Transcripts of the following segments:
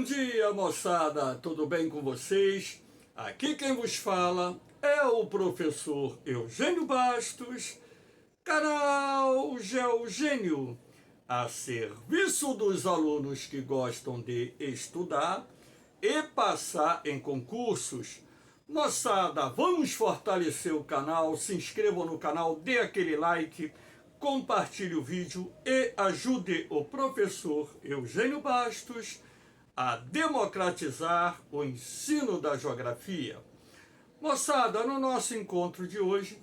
Bom dia, moçada, tudo bem com vocês? Aqui quem vos fala é o professor Eugênio Bastos, canal Geogênio, a serviço dos alunos que gostam de estudar e passar em concursos. Moçada, vamos fortalecer o canal, se inscrevam no canal, dê aquele like, compartilhe o vídeo e ajude o professor Eugênio Bastos a democratizar o ensino da geografia. Moçada, no nosso encontro de hoje,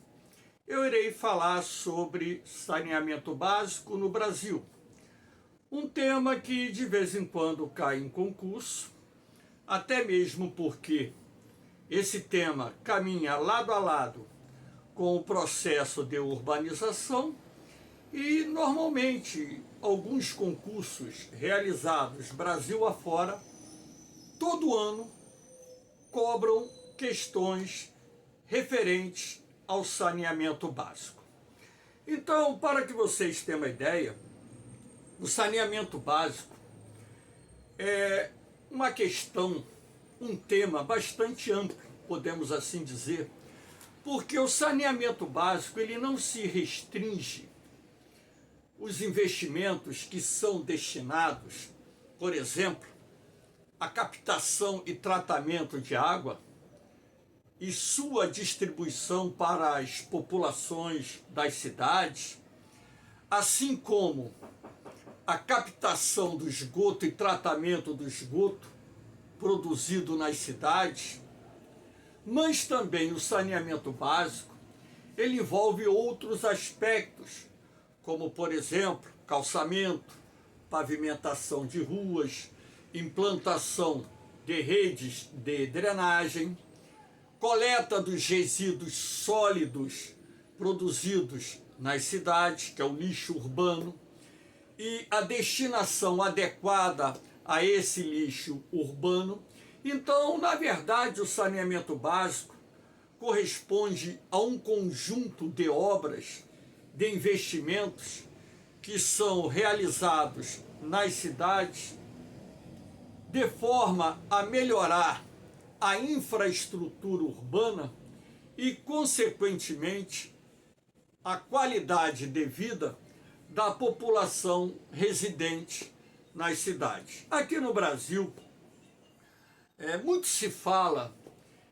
eu irei falar sobre saneamento básico no Brasil. Um tema que de vez em quando cai em concurso, até mesmo porque esse tema caminha lado a lado com o processo de urbanização e, normalmente, alguns concursos realizados Brasil afora, todo ano, cobram questões referentes ao saneamento básico. Então, para que vocês tenham uma ideia, o saneamento básico é uma questão, um tema bastante amplo, podemos assim dizer, porque o saneamento básico ele não se restringe os investimentos que são destinados, por exemplo, à captação e tratamento de água e sua distribuição para as populações das cidades, assim como a captação do esgoto e tratamento do esgoto produzido nas cidades, mas também o saneamento básico, ele envolve outros aspectos, como, por exemplo, calçamento, pavimentação de ruas, implantação de redes de drenagem, coleta dos resíduos sólidos produzidos nas cidades, que é o lixo urbano, e a destinação adequada a esse lixo urbano. Então, na verdade, o saneamento básico corresponde a um conjunto de obras, de investimentos que são realizados nas cidades de forma a melhorar a infraestrutura urbana e, consequentemente, a qualidade de vida da população residente nas cidades. Aqui no Brasil, muito se fala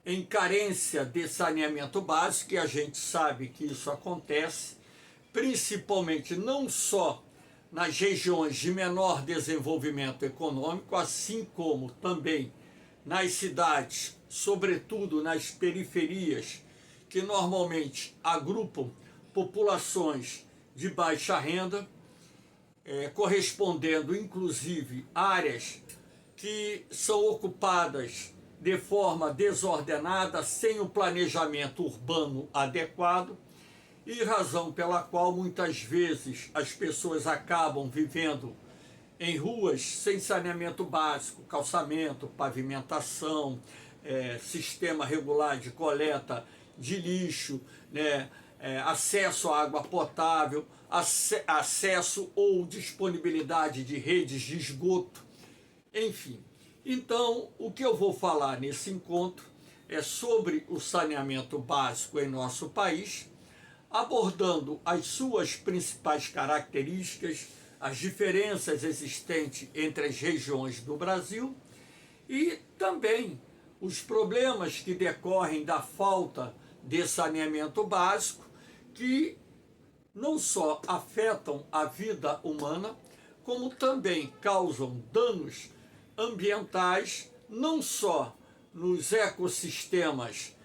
em carência de saneamento básico, e a gente sabe que isso acontece, principalmente não só nas regiões de menor desenvolvimento econômico, assim como também nas cidades, sobretudo nas periferias, que normalmente agrupam populações de baixa renda, correspondendo inclusive áreas que são ocupadas de forma desordenada, sem o planejamento urbano adequado, e razão pela qual muitas vezes as pessoas acabam vivendo em ruas sem saneamento básico, calçamento, pavimentação, sistema regular de coleta de lixo, acesso à água potável, acesso ou disponibilidade de redes de esgoto, enfim. Então, o que eu vou falar nesse encontro é sobre o saneamento básico em nosso país, abordando as suas principais características, as diferenças existentes entre as regiões do Brasil e também os problemas que decorrem da falta de saneamento básico, que não só afetam a vida humana, como também causam danos ambientais, não só nos ecossistemas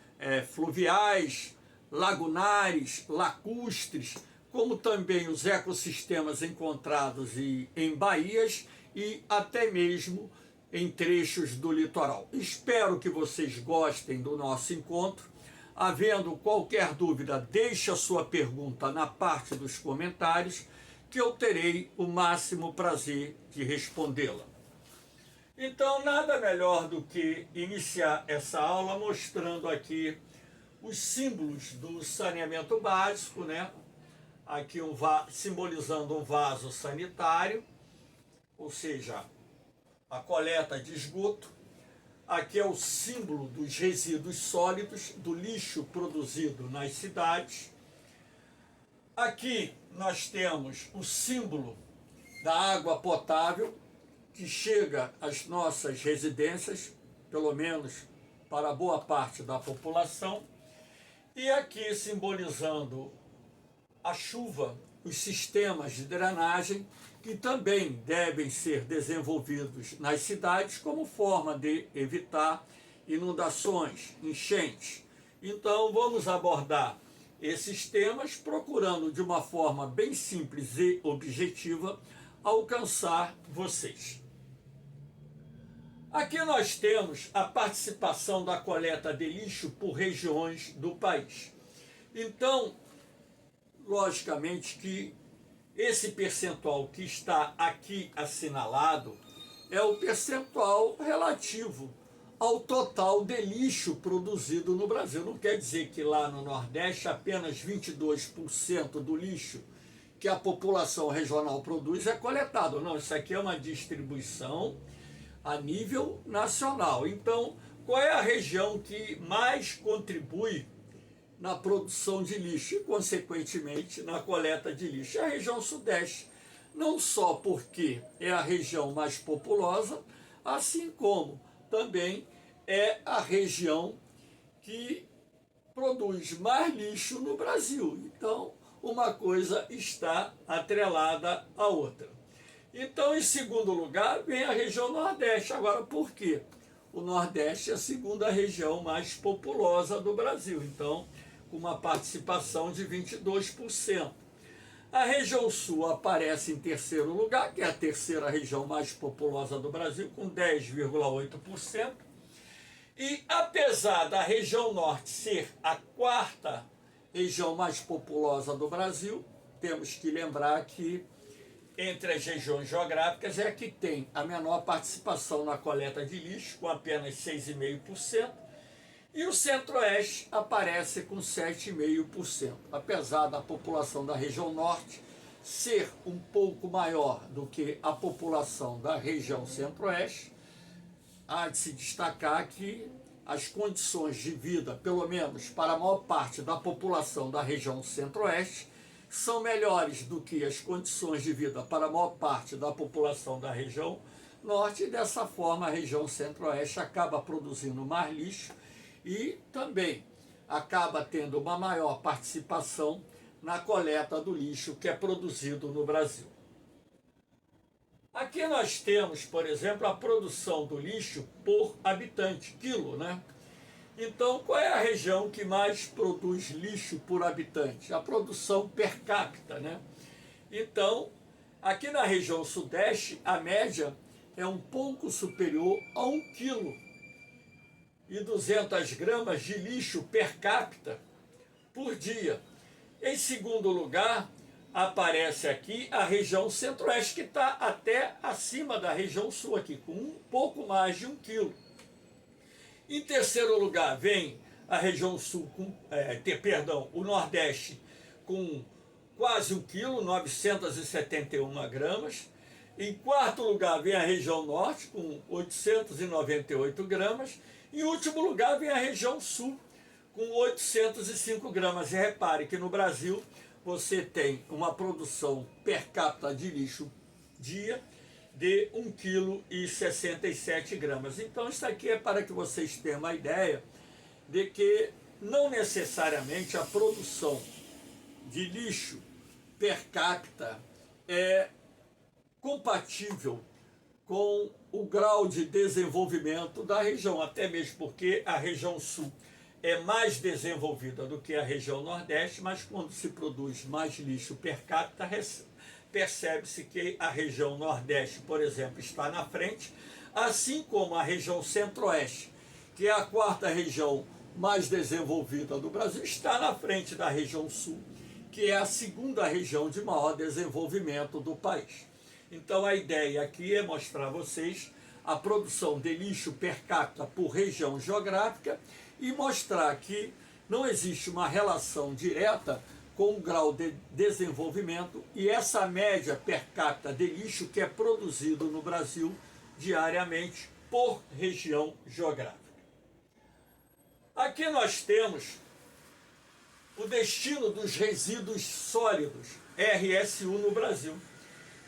fluviais, lagunares, lacustres, como também os ecossistemas encontrados em baías e até mesmo em trechos do litoral. Espero que vocês gostem do nosso encontro. Havendo qualquer dúvida, deixe a sua pergunta na parte dos comentários, que eu terei o máximo prazer de respondê-la. Então, nada melhor do que iniciar essa aula mostrando aqui os símbolos do saneamento básico, Aqui simbolizando um vaso sanitário, ou seja, a coleta de esgoto. Aqui é o símbolo dos resíduos sólidos, do lixo produzido nas cidades. Aqui nós temos o símbolo da água potável, que chega às nossas residências, pelo menos para boa parte da população. E aqui simbolizando a chuva, os sistemas de drenagem, que também devem ser desenvolvidos nas cidades como forma de evitar inundações, enchentes. Então vamos abordar esses temas procurando de uma forma bem simples e objetiva alcançar vocês. Aqui nós temos a participação da coleta de lixo por regiões do país. Então, logicamente que esse percentual que está aqui assinalado é o percentual relativo ao total de lixo produzido no Brasil. Não quer dizer que lá no Nordeste apenas 22% do lixo que a população regional produz é coletado. Não, isso aqui é uma distribuição a nível nacional. Então, qual é a região que mais contribui na produção de lixo e, consequentemente, na coleta de lixo? É a região Sudeste. Não só porque é a região mais populosa, assim como também é a região que produz mais lixo no Brasil. Então, uma coisa está atrelada à outra. Então, em segundo lugar, vem a região Nordeste. Agora, por quê? O Nordeste é a segunda região mais populosa do Brasil. Então, com uma participação de 22%. A região Sul aparece em terceiro lugar, que é a terceira região mais populosa do Brasil, com 10,8%. E apesar da região Norte ser a quarta região mais populosa do Brasil, temos que lembrar que entre as regiões geográficas é a que tem a menor participação na coleta de lixo, com apenas 6,5%. E o Centro-Oeste aparece com 7,5%. Apesar da população da região Norte ser um pouco maior do que a população da região Centro-Oeste, há de se destacar que as condições de vida, pelo menos para a maior parte da população da região Centro-Oeste, são melhores do que as condições de vida para a maior parte da população da região Norte, e dessa forma a região Centro-Oeste acaba produzindo mais lixo e também acaba tendo uma maior participação na coleta do lixo que é produzido no Brasil. Aqui nós temos, por exemplo, a produção do lixo por habitante, quilo, né? Então, qual é a região que mais produz lixo por habitante? A produção per capita, né? Então, aqui na região Sudeste, a média é um pouco superior a 1 quilo e 200 gramas de lixo per capita por dia. Em segundo lugar, aparece aqui a região Centro-Oeste, que está até acima da região Sul, aqui, com um pouco mais de 1 quilo. Em terceiro lugar, vem a região Sul, o Nordeste, com quase 1 quilo, 971 gramas. Em quarto lugar, vem a região Norte, com 898 gramas. Em último lugar, vem a região Sul, com 805 gramas. E repare que no Brasil você tem uma produção per capita de lixo dia de 1,67 kg. Então isso aqui é para que vocês tenham uma ideia de que não necessariamente a produção de lixo per capita é compatível com o grau de desenvolvimento da região, até mesmo porque a região Sul é mais desenvolvida do que a região Nordeste, mas quando se produz mais lixo per capita, percebe-se que a região Nordeste, por exemplo, está na frente, assim como a região Centro-Oeste, que é a quarta região mais desenvolvida do Brasil, está na frente da região Sul, que é a segunda região de maior desenvolvimento do país. Então a ideia aqui é mostrar a vocês a produção de lixo per capita por região geográfica e mostrar que não existe uma relação direta com o grau de desenvolvimento e essa média per capita de lixo que é produzido no Brasil diariamente por região geográfica. Aqui nós temos o destino dos resíduos sólidos, RSU, no Brasil.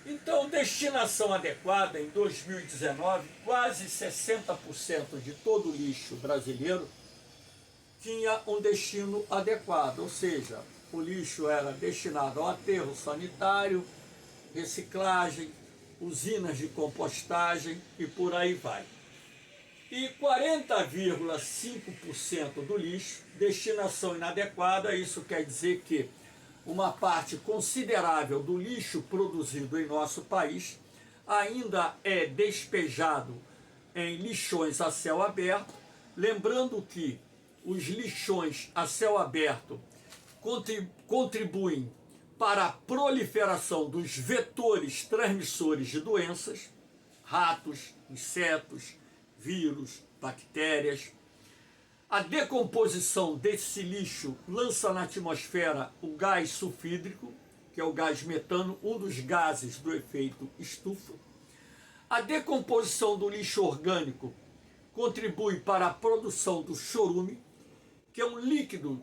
Então, destinação adequada em 2019, quase 60% de todo o lixo brasileiro tinha um destino adequado, ou seja, o lixo era destinado ao aterro sanitário, reciclagem, usinas de compostagem e por aí vai. E 40,5% do lixo, destinação inadequada, isso quer dizer que uma parte considerável do lixo produzido em nosso país ainda é despejado em lixões a céu aberto, lembrando que os lixões a céu aberto contribuem para a proliferação dos vetores transmissores de doenças, ratos, insetos, vírus, bactérias. A decomposição desse lixo lança na atmosfera o gás sulfídrico, que é o gás metano, um dos gases do efeito estufa. A decomposição do lixo orgânico contribui para a produção do chorume, que é um líquido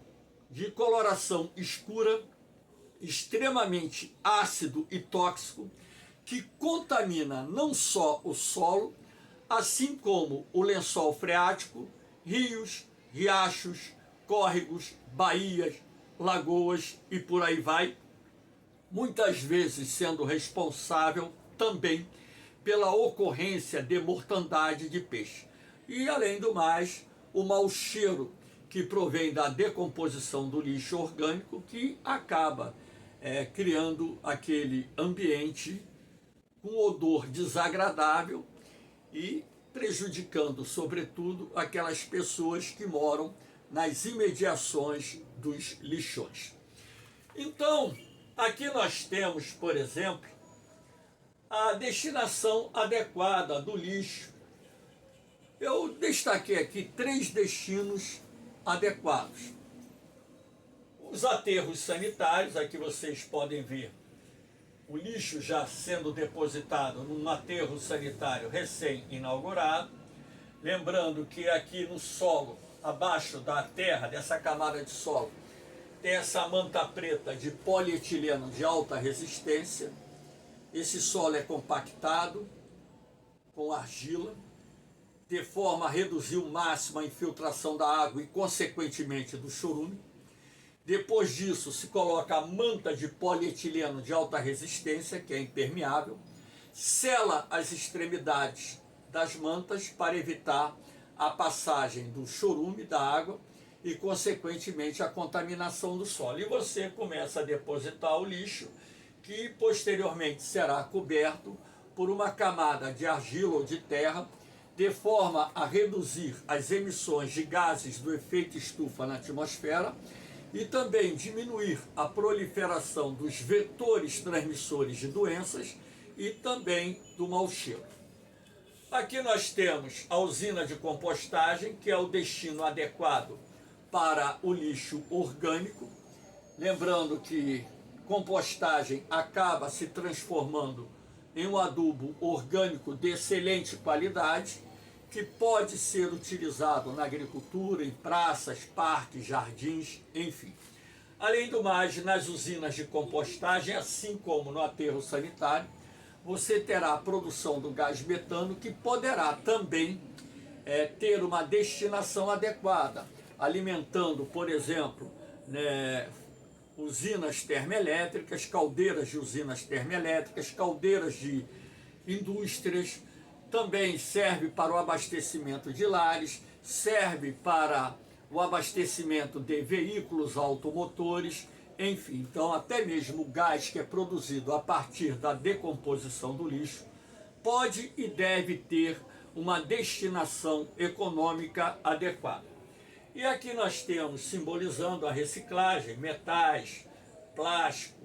de coloração escura, extremamente ácido e tóxico, que contamina não só o solo, assim como o lençol freático, rios, riachos, córregos, baías, lagoas e por aí vai, muitas vezes sendo responsável também pela ocorrência de mortandade de peixe. E, além do mais, o mau cheiro que provém da decomposição do lixo orgânico, que acaba criando aquele ambiente com odor desagradável e prejudicando, sobretudo, aquelas pessoas que moram nas imediações dos lixões. Então, aqui nós temos, por exemplo, a destinação adequada do lixo. Eu destaquei aqui 3 destinos adequados. Os aterros sanitários, aqui vocês podem ver o lixo já sendo depositado num aterro sanitário recém-inaugurado. Lembrando que aqui no solo, abaixo da terra, dessa camada de solo, tem essa manta preta de polietileno de alta resistência. Esse solo é compactado com argila, de forma a reduzir o máximo a infiltração da água e, consequentemente, do chorume. Depois disso, se coloca a manta de polietileno de alta resistência, que é impermeável, sela as extremidades das mantas para evitar a passagem do chorume da água e, consequentemente, a contaminação do solo. E você começa a depositar o lixo, que posteriormente será coberto por uma camada de argila ou de terra, de forma a reduzir as emissões de gases do efeito estufa na atmosfera e também diminuir a proliferação dos vetores transmissores de doenças e também do mau cheiro. Aqui nós temos a usina de compostagem, que é o destino adequado para o lixo orgânico. Lembrando que compostagem acaba se transformando em um adubo orgânico de excelente qualidade, que pode ser utilizado na agricultura, em praças, parques, jardins, enfim. Além do mais, nas usinas de compostagem, assim como no aterro sanitário, você terá a produção do gás metano, que poderá também ter uma destinação adequada, alimentando, por exemplo, usinas termoelétricas, caldeiras de usinas termoelétricas, caldeiras de indústrias. Também serve para o abastecimento de lares, serve para o abastecimento de veículos automotores, enfim. Então, até mesmo o gás que é produzido a partir da decomposição do lixo pode e deve ter uma destinação econômica adequada. E aqui nós temos, simbolizando a reciclagem, metais, plástico,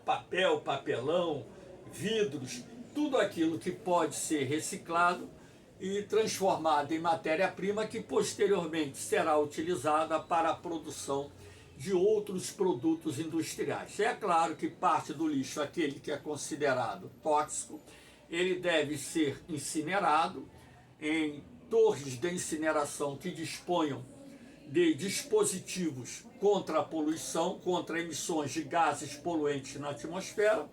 papel, papelão, vidros, tudo aquilo que pode ser reciclado e transformado em matéria-prima, que posteriormente será utilizada para a produção de outros produtos industriais. É claro que parte do lixo, aquele que é considerado tóxico, ele deve ser incinerado em torres de incineração que disponham de dispositivos contra a poluição, contra emissões de gases poluentes na atmosfera,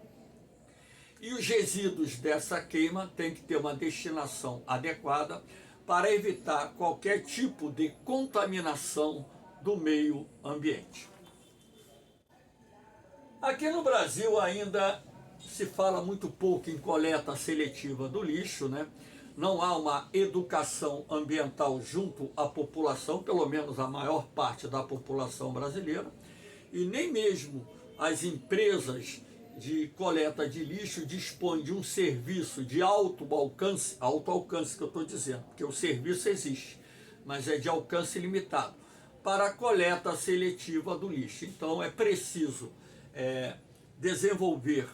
e os resíduos dessa queima têm que ter uma destinação adequada para evitar qualquer tipo de contaminação do meio ambiente. Aqui no Brasil ainda se fala muito pouco em coleta seletiva do lixo, né? Não há uma educação ambiental junto à população, pelo menos a maior parte da população brasileira, e nem mesmo as empresas de coleta de lixo dispõem de um serviço de alto alcance que eu estou dizendo, porque o serviço existe, mas é de alcance limitado, para a coleta seletiva do lixo. Então é preciso desenvolver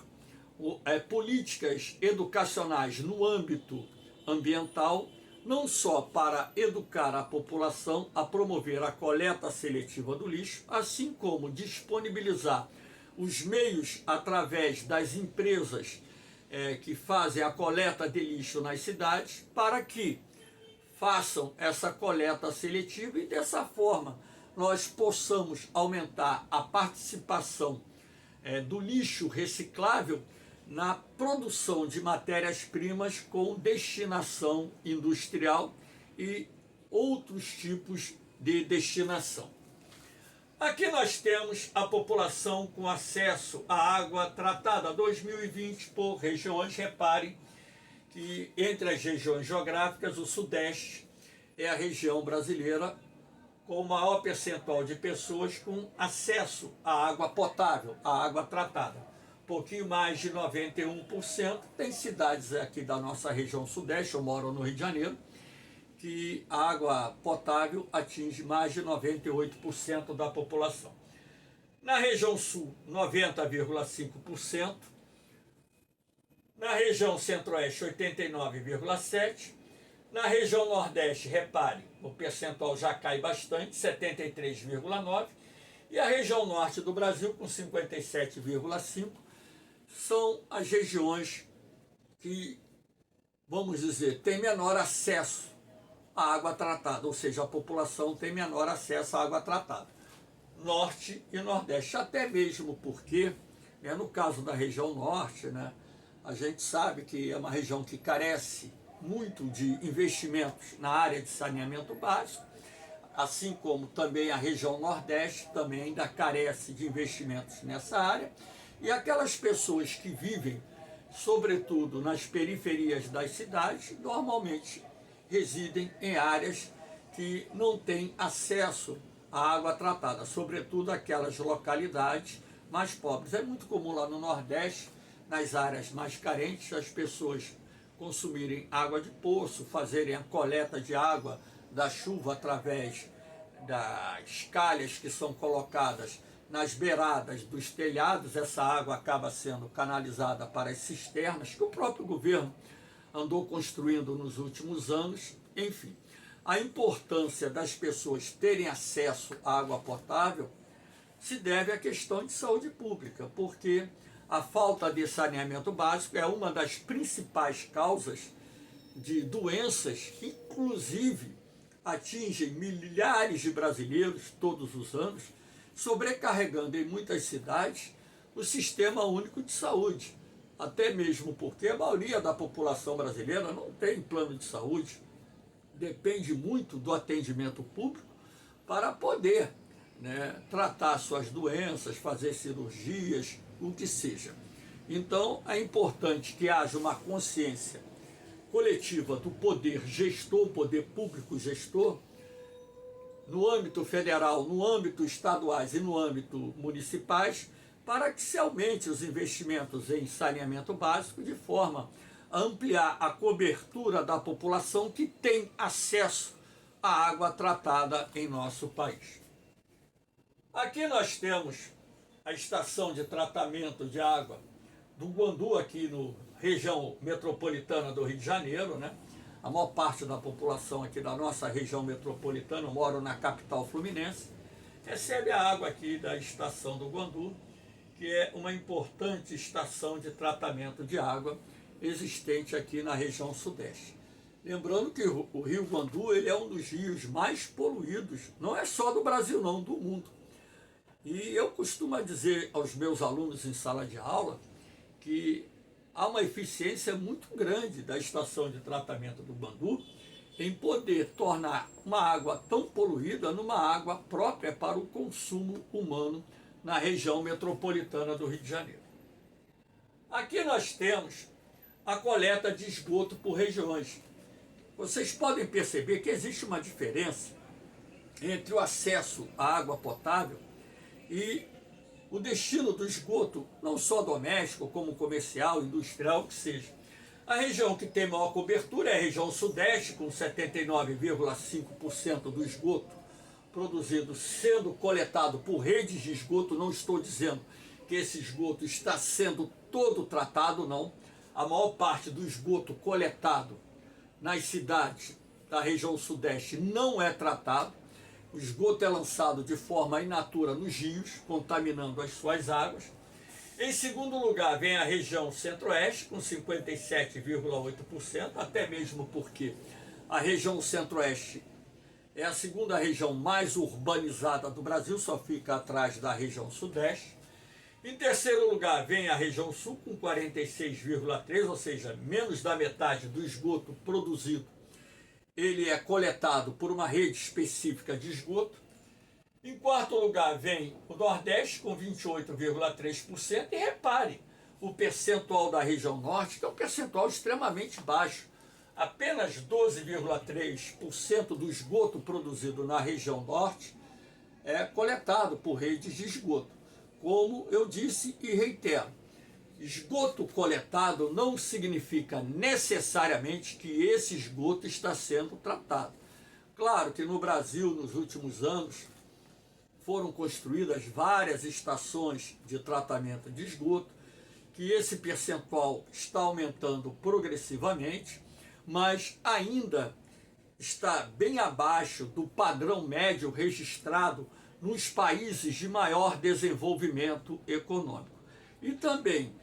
políticas educacionais no âmbito ambiental, não só para educar a população a promover a coleta seletiva do lixo, assim como disponibilizar os meios através das empresas que fazem a coleta de lixo nas cidades, para que façam essa coleta seletiva e dessa forma nós possamos aumentar a participação do lixo reciclável na produção de matérias-primas com destinação industrial e outros tipos de destinação. Aqui nós temos a população com acesso à água tratada 2020 por regiões. Reparem que entre as regiões geográficas, o Sudeste é a região brasileira com o maior percentual de pessoas com acesso à água potável, à água tratada. Pouquinho mais de 91%. Tem cidades aqui da nossa região Sudeste, eu moro no Rio de Janeiro, que a água potável atinge mais de 98% da população. Na região Sul, 90,5%. Na região Centro-Oeste, 89,7%. Na região Nordeste, repare, o percentual já cai bastante, 73,9%. E a região Norte do Brasil, com 57,5%, são as regiões que, vamos dizer, têm menor acesso à água tratada, ou seja, a população tem menor acesso à água tratada. Norte e Nordeste, até mesmo porque, no caso da região Norte, né, a gente sabe que é uma região que carece muito de investimentos na área de saneamento básico, assim como também a região Nordeste também ainda carece de investimentos nessa área, e aquelas pessoas que vivem, sobretudo nas periferias das cidades, normalmente residem em áreas que não têm acesso à água tratada, sobretudo aquelas localidades mais pobres. É muito comum lá no Nordeste, nas áreas mais carentes, as pessoas consumirem água de poço, fazerem a coleta de água da chuva através das calhas que são colocadas nas beiradas dos telhados. Essa água acaba sendo canalizada para as cisternas que o próprio governo andou construindo nos últimos anos. Enfim, a importância das pessoas terem acesso à água potável se deve à questão de saúde pública, porque a falta de saneamento básico é uma das principais causas de doenças que, inclusive, atingem milhares de brasileiros todos os anos, sobrecarregando em muitas cidades o Sistema Único de Saúde, até mesmo porque a maioria da população brasileira não tem plano de saúde, depende muito do atendimento público para poder tratar suas doenças, fazer cirurgias, o que seja. Então é importante que haja uma consciência coletiva do poder gestor, poder público gestor, no âmbito federal, no âmbito estaduais e no âmbito municipais, para que se aumente os investimentos em saneamento básico de forma a ampliar a cobertura da população que tem acesso à água tratada em nosso país. Aqui nós temos a estação de tratamento de água do Guandu, aqui na região metropolitana do Rio de Janeiro, né? A maior parte da população aqui da nossa região metropolitana, eu moro na capital fluminense, recebe a água aqui da estação do Guandu, que é uma importante estação de tratamento de água existente aqui na região sudeste. Lembrando que o Rio Guandu ele é um dos rios mais poluídos, não é só do Brasil não, do mundo. E eu costumo dizer aos meus alunos em sala de aula que há uma eficiência muito grande da estação de tratamento do Guandu em poder tornar uma água tão poluída numa água própria para o consumo humano na região metropolitana do Rio de Janeiro. Aqui nós temos a coleta de esgoto por regiões. Vocês podem perceber que existe uma diferença entre o acesso à água potável e o destino do esgoto, não só doméstico, como comercial, industrial, que seja. A região que tem maior cobertura é a região sudeste, com 79,5% do esgoto produzido sendo coletado por redes de esgoto. Não estou dizendo que esse esgoto está sendo todo tratado, não. A maior parte do esgoto coletado nas cidades da região sudeste não é tratado. O esgoto é lançado de forma in natura nos rios, contaminando as suas águas. Em segundo lugar, vem a região centro-oeste, com 57,8%, até mesmo porque a região centro-oeste é a segunda região mais urbanizada do Brasil, só fica atrás da região sudeste. Em terceiro lugar, vem a região sul, com 46,3%, ou seja, menos da metade do esgoto produzido. Ele é coletado por uma rede específica de esgoto. Em quarto lugar, vem o Nordeste, com 28,3%. E repare, o percentual da região Norte, que é um percentual extremamente baixo. Apenas 12,3% do esgoto produzido na região Norte é coletado por redes de esgoto. Como eu disse e reitero, esgoto coletado não significa necessariamente que esse esgoto está sendo tratado. Claro que no Brasil, nos últimos anos, foram construídas várias estações de tratamento de esgoto, que esse percentual está aumentando progressivamente, mas ainda está bem abaixo do padrão médio registrado nos países de maior desenvolvimento econômico. E também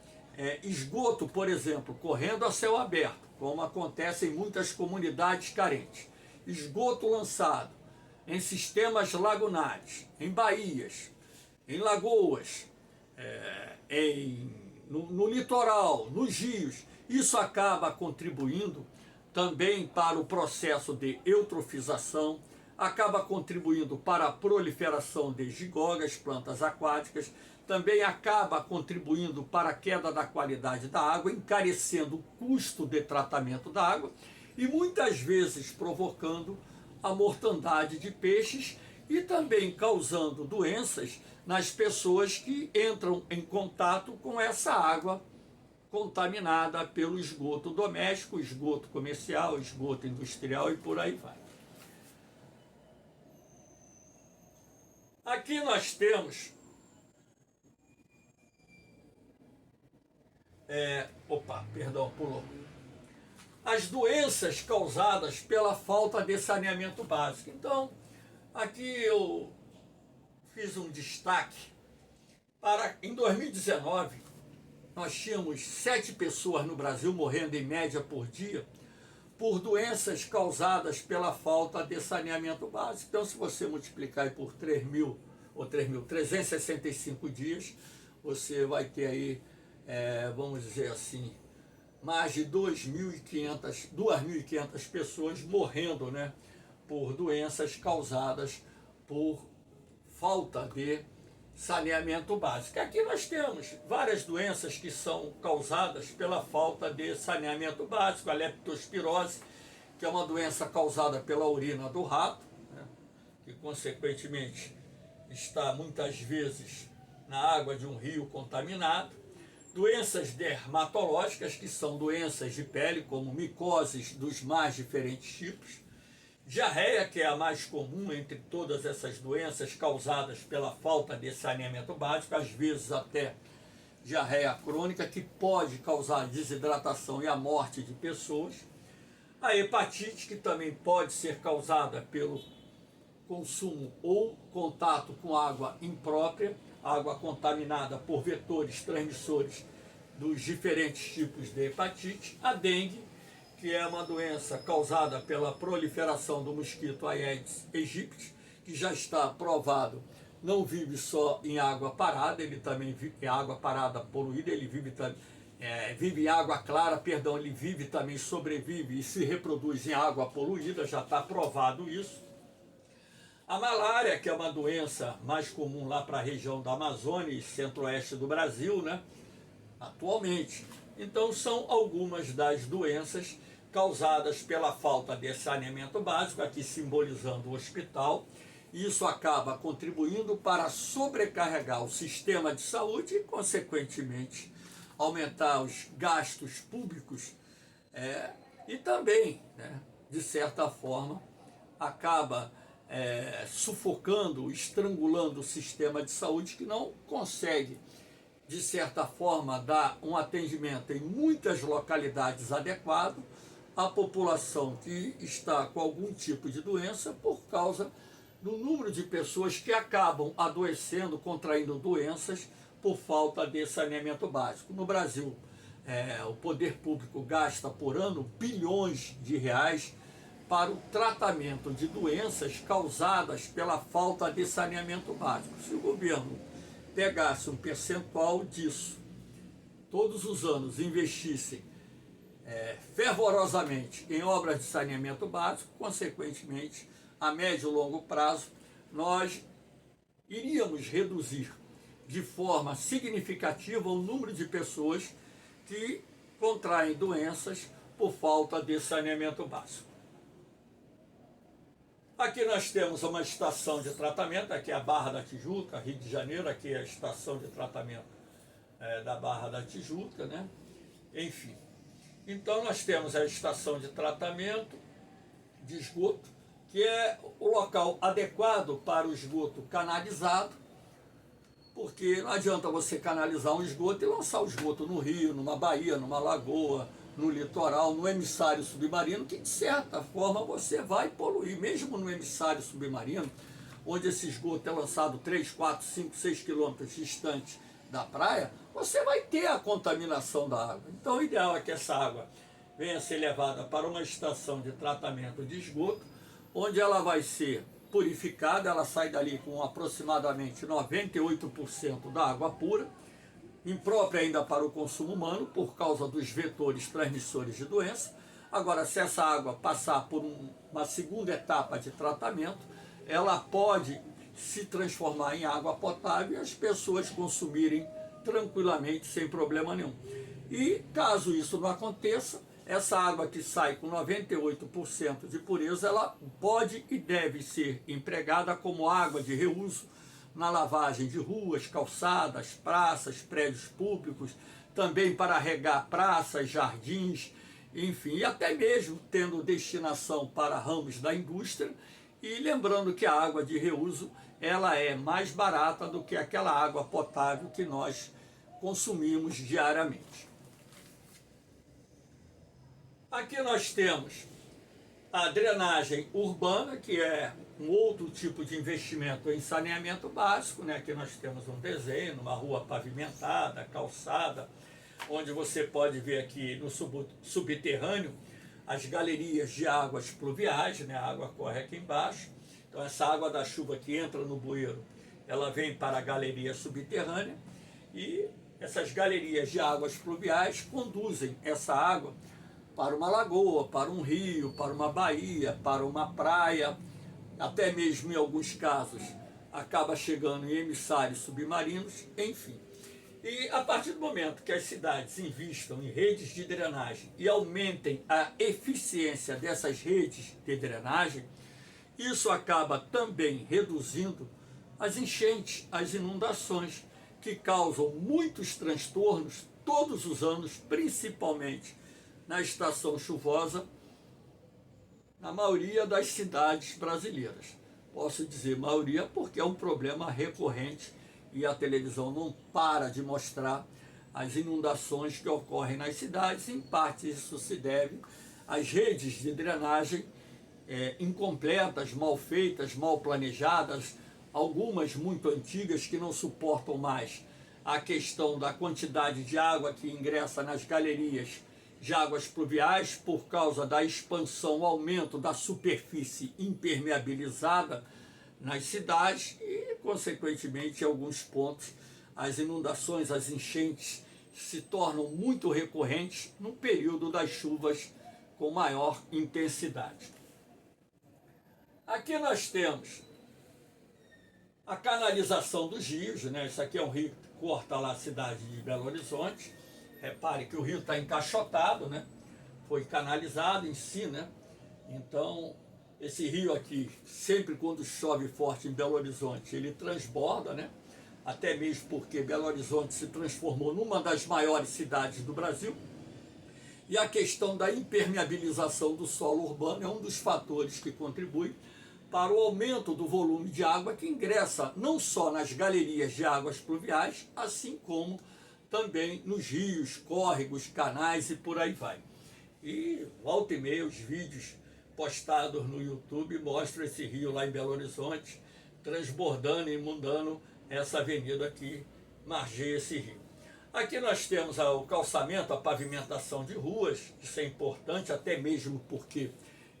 esgoto, por exemplo, correndo a céu aberto, como acontece em muitas comunidades carentes. Esgoto lançado em sistemas lagunares, em baías, em lagoas, no litoral, nos rios. Isso acaba contribuindo também para o processo de eutrofização, acaba contribuindo para a proliferação de gigogas, plantas aquáticas, também acaba contribuindo para a queda da qualidade da água, encarecendo o custo de tratamento da água e muitas vezes provocando a mortandade de peixes e também causando doenças nas pessoas que entram em contato com essa água contaminada pelo esgoto doméstico, esgoto comercial, esgoto industrial e por aí vai. Aqui nós temos pulou. As doenças causadas pela falta de saneamento básico. Então, aqui eu fiz um destaque para, em 2019, nós tínhamos 7 pessoas no Brasil morrendo em média por dia por doenças causadas pela falta de saneamento básico. Então, se você multiplicar por 365 dias, você vai ter aí, vamos dizer assim, mais de 2.500 pessoas morrendo, né, por doenças causadas por falta de saneamento básico. Aqui nós temos várias doenças que são causadas pela falta de saneamento básico. A leptospirose, que é uma doença causada pela urina do rato, né, que consequentemente está muitas vezes na água de um rio contaminado. Doenças dermatológicas, que são doenças de pele, como micoses dos mais diferentes tipos. Diarreia, que é a mais comum entre todas essas doenças causadas pela falta de saneamento básico, às vezes até diarreia crônica, que pode causar desidratação e a morte de pessoas. A hepatite, que também pode ser causada pelo consumo ou contato com água imprópria, água contaminada por vetores transmissores dos diferentes tipos de hepatite, a dengue, que é uma doença causada pela proliferação do mosquito Aedes aegypti, que já está provado, não vive só em água parada, ele também vive em água parada poluída, ele vive em água clara, perdão, ele vive também, sobrevive e se reproduz em água poluída, já está provado isso. A malária, que é uma doença mais comum lá para a região da Amazônia e centro-oeste do Brasil, né? Atualmente. Então são algumas das doenças causadas pela falta de saneamento básico, aqui simbolizando o hospital. Isso acaba contribuindo para sobrecarregar o sistema de saúde e, consequentemente, aumentar os gastos públicos e também, né, de certa forma, acaba sufocando, estrangulando o sistema de saúde que não consegue, de certa forma, dar um atendimento em muitas localidades adequado à população que está com algum tipo de doença por causa do número de pessoas que acabam adoecendo, contraindo doenças por falta de saneamento básico. No Brasil, o poder público gasta por ano bilhões de reais para o tratamento de doenças causadas pela falta de saneamento básico. Se o governo pegasse um percentual disso, todos os anos investissem fervorosamente em obras de saneamento básico, consequentemente, a médio e longo prazo, nós iríamos reduzir de forma significativa o número de pessoas que contraem doenças por falta de saneamento básico. Aqui nós temos uma estação de tratamento, aqui é a Barra da Tijuca, Rio de Janeiro, aqui é a estação de tratamento da Barra da Tijuca, né? Enfim. Então nós temos a estação de tratamento de esgoto, que é o local adequado para o esgoto canalizado, porque não adianta você canalizar um esgoto e lançar o esgoto no rio, numa baía, numa lagoa, no litoral, no emissário submarino, que de certa forma você vai poluir, mesmo no emissário submarino, onde esse esgoto é lançado 3, 4, 5, 6 quilômetros distante da praia, você vai ter a contaminação da água. Então o ideal é que essa água venha a ser levada para uma estação de tratamento de esgoto, onde ela vai ser purificada, ela sai dali com aproximadamente 98% da água pura, imprópria ainda para o consumo humano, por causa dos vetores transmissores de doença. Agora, se essa água passar por uma segunda etapa de tratamento, ela pode se transformar em água potável e as pessoas consumirem tranquilamente, sem problema nenhum. E caso isso não aconteça, essa água que sai com 98% de pureza, ela pode e deve ser empregada como água de reuso na lavagem de ruas, calçadas, praças, prédios públicos, também para regar praças, jardins, enfim, e até mesmo tendo destinação para ramos da indústria. E lembrando que a água de reuso, ela é mais barata do que aquela água potável que nós consumimos diariamente. Aqui nós temos a drenagem urbana, que é um outro tipo de investimento em saneamento básico, né? Aqui nós temos um desenho, uma rua pavimentada, calçada, onde você pode ver aqui no subterrâneo as galerias de águas pluviais, né? A água corre aqui embaixo. Então essa água da chuva que entra no bueiro, ela vem para a galeria subterrânea e essas galerias de águas pluviais conduzem essa água para uma lagoa, para um rio, para uma baía, para uma praia, até mesmo em alguns casos acaba chegando em emissários submarinos, enfim. E a partir do momento que as cidades investam em redes de drenagem e aumentem a eficiência dessas redes de drenagem, isso acaba também reduzindo as enchentes, as inundações, que causam muitos transtornos todos os anos, principalmente na estação chuvosa, na maioria das cidades brasileiras. Posso dizer maioria porque é um problema recorrente e a televisão não para de mostrar as inundações que ocorrem nas cidades. Em parte isso se deve às redes de drenagem incompletas, mal feitas, mal planejadas, algumas muito antigas que não suportam mais a questão da quantidade de água que ingressa nas galerias de águas pluviais por causa da expansão, aumento da superfície impermeabilizada nas cidades e, consequentemente, em alguns pontos, as inundações, as enchentes se tornam muito recorrentes no período das chuvas com maior intensidade. Aqui nós temos a canalização dos rios, né? Isso aqui é um rio que corta lá a cidade de Belo Horizonte. Repare que o rio está encaixotado, né? Foi canalizado em si, né? Então, esse rio aqui, sempre quando chove forte em Belo Horizonte, ele transborda, né? Até mesmo porque Belo Horizonte se transformou numa das maiores cidades do Brasil. E a questão da impermeabilização do solo urbano é um dos fatores que contribui para o aumento do volume de água que ingressa não só nas galerias de águas pluviais, assim como também nos rios, córregos, canais e por aí vai. E volta e meia os vídeos postados no YouTube mostram esse rio lá em Belo Horizonte transbordando e inundando essa avenida que margeia esse rio. Aqui nós temos o calçamento, a pavimentação de ruas, isso é importante até mesmo porque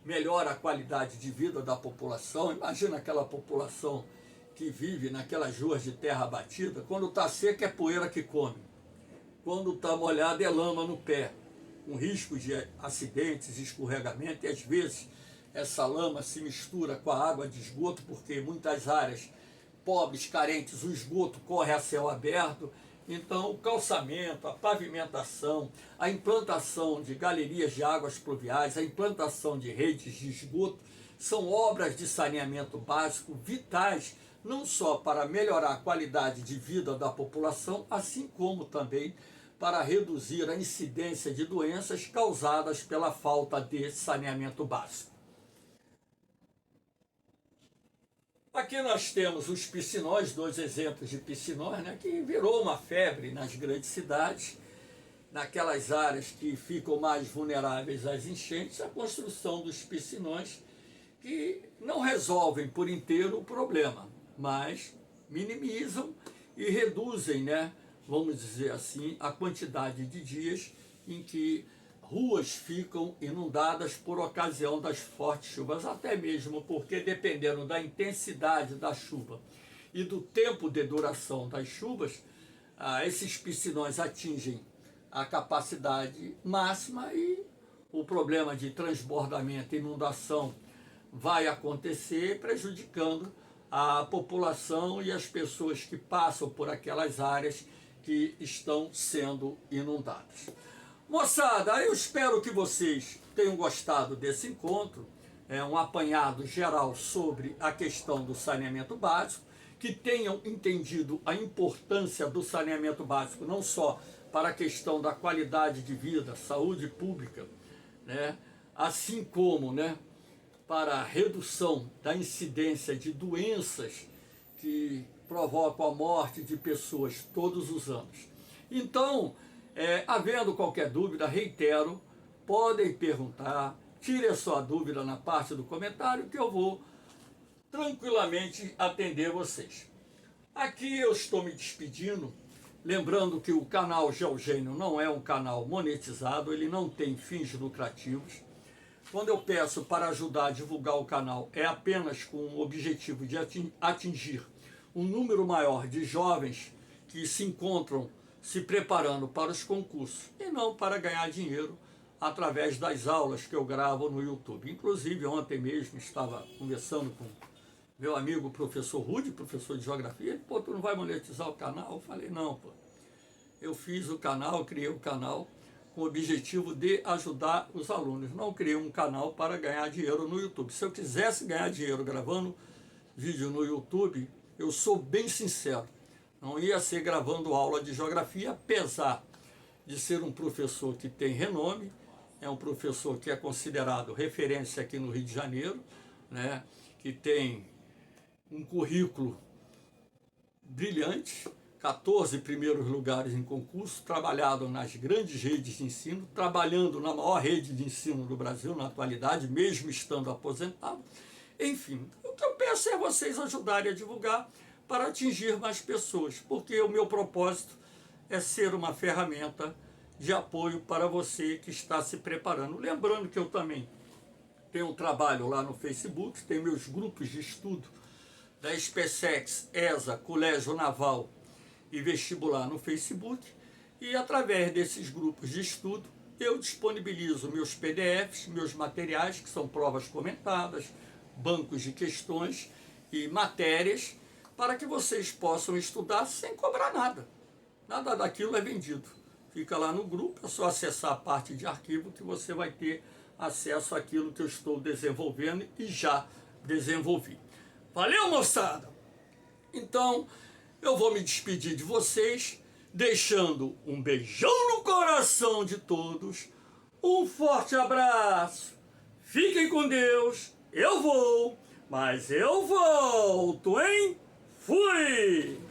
melhora a qualidade de vida da população. Imagina aquela população que vive naquelas ruas de terra batida, quando está seca é poeira que come, quando está molhada é lama no pé, com risco de acidentes, escorregamento, e às vezes essa lama se mistura com a água de esgoto, porque em muitas áreas pobres, carentes, o esgoto corre a céu aberto. Então, o calçamento, a pavimentação, a implantação de galerias de águas pluviais, a implantação de redes de esgoto, são obras de saneamento básico vitais, não só para melhorar a qualidade de vida da população, assim como também para reduzir a incidência de doenças causadas pela falta de saneamento básico. Aqui nós temos os piscinões, dois exemplos de piscinões, né, que virou uma febre nas grandes cidades, naquelas áreas que ficam mais vulneráveis às enchentes, a construção dos piscinões que não resolvem por inteiro o problema, mas minimizam e reduzem, né, vamos dizer assim, a quantidade de dias em que ruas ficam inundadas por ocasião das fortes chuvas, até mesmo porque, dependendo da intensidade da chuva e do tempo de duração das chuvas, esses piscinões atingem a capacidade máxima e o problema de transbordamento e inundação vai acontecer, prejudicando a população e as pessoas que passam por aquelas áreas que estão sendo inundadas. Moçada, eu espero que vocês tenham gostado desse encontro, um apanhado geral sobre a questão do saneamento básico, que tenham entendido a importância do saneamento básico, não só para a questão da qualidade de vida, saúde pública, né, assim como, né, para a redução da incidência de doenças que provocam a morte de pessoas todos os anos. Então, havendo qualquer dúvida, reitero, podem perguntar, tire a sua dúvida na parte do comentário que eu vou tranquilamente atender vocês. Aqui eu estou me despedindo, lembrando que o canal Geogênio não é um canal monetizado, ele não tem fins lucrativos. Quando eu peço para ajudar a divulgar o canal, é apenas com o objetivo de atingir um número maior de jovens que se encontram se preparando para os concursos e não para ganhar dinheiro através das aulas que eu gravo no YouTube. Inclusive, ontem mesmo estava conversando com meu amigo professor Rude, professor de geografia. Ele, pô, tu não vai monetizar o canal? Eu falei, não, pô. Eu fiz o canal, criei o canal com o objetivo de ajudar os alunos. Não criei um canal para ganhar dinheiro no YouTube. Se eu quisesse ganhar dinheiro gravando vídeo no YouTube, eu sou bem sincero, não ia ser gravando aula de geografia, apesar de ser um professor que tem renome, é um professor que é considerado referência aqui no Rio de Janeiro, né, que tem um currículo brilhante, 14 primeiros lugares em concurso, trabalhado nas grandes redes de ensino, trabalhando na maior rede de ensino do Brasil na atualidade, mesmo estando aposentado. Enfim, o que eu peço é vocês ajudarem a divulgar para atingir mais pessoas, porque o meu propósito é ser uma ferramenta de apoio para você que está se preparando. Lembrando que eu também tenho um trabalho lá no Facebook, tenho meus grupos de estudo da SpaceX, ESA, Colégio Naval e Vestibular no Facebook, e através desses grupos de estudo eu disponibilizo meus PDFs, meus materiais, que são provas comentadas, bancos de questões e matérias, para que vocês possam estudar sem cobrar nada. Nada daquilo é vendido. Fica lá no grupo, é só acessar a parte de arquivo que você vai ter acesso àquilo que eu estou desenvolvendo e já desenvolvi. Valeu, moçada? Então, eu vou me despedir de vocês, deixando um beijão no coração de todos, um forte abraço, fiquem com Deus, eu vou, mas eu volto, hein? Fui!